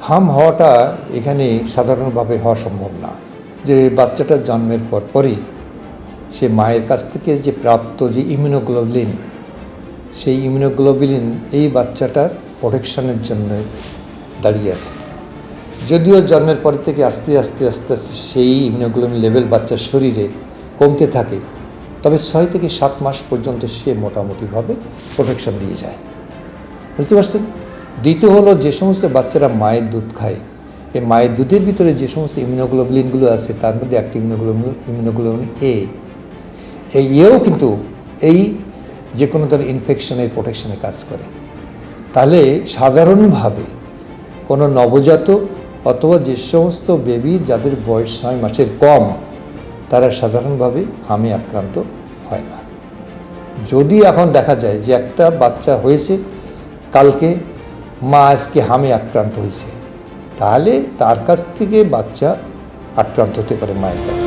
হাম হওয়াটা এখানে সাধারণভাবে হওয়া সম্ভব না। যে বাচ্চাটা জন্মের পরই সে মায়ের কাছ থেকে যে প্রাপ্ত যে ইমিউনোগ্লোবুলিন, সেই ইমিউনোগ্লোবুলিন এই বাচ্চাটার প্রোটেকশনের জন্য দাঁড়িয়ে আছে। যদিও জন্মের পর থেকে আস্তে আস্তে সেই ইমিউনোগ্লোবুলিন লেভেল বাচ্চার শরীরে কমতে থাকে, তবে 6 থেকে 7 মাস পর্যন্ত সে মোটামুটিভাবে প্রোটেকশন দিয়ে যায়। বুঝতে পারছেন? দ্বিতীয় হলো, যে সমস্ত বাচ্চারা মায়ের দুধ খায়, এই মায়ের দুধের ভিতরে যে সমস্ত ইমিউনোগ্লোবুলিনগুলো আছে তার মধ্যে একটি ইমিউনোগ্লোবুলিন এও কিন্তু এই যে কোনো ধরনের ইনফেকশনের প্রোটেকশনে কাজ করে। তাহলে সাধারণভাবে কোনো নবজাতক অথবা যে সমস্ত বেবি যাদের বয়স 6 মাসের কম, তারা সাধারণভাবে হামে আক্রান্ত হয় না। যদি এখন দেখা যায় যে একটা বাচ্চা হয়েছে, কালকে মা আজকে হামে আক্রান্ত হয়েছে, তাহলে তার কাছ থেকে বাচ্চা আক্রান্ত হতে পারে মায়ের কাছ থেকে।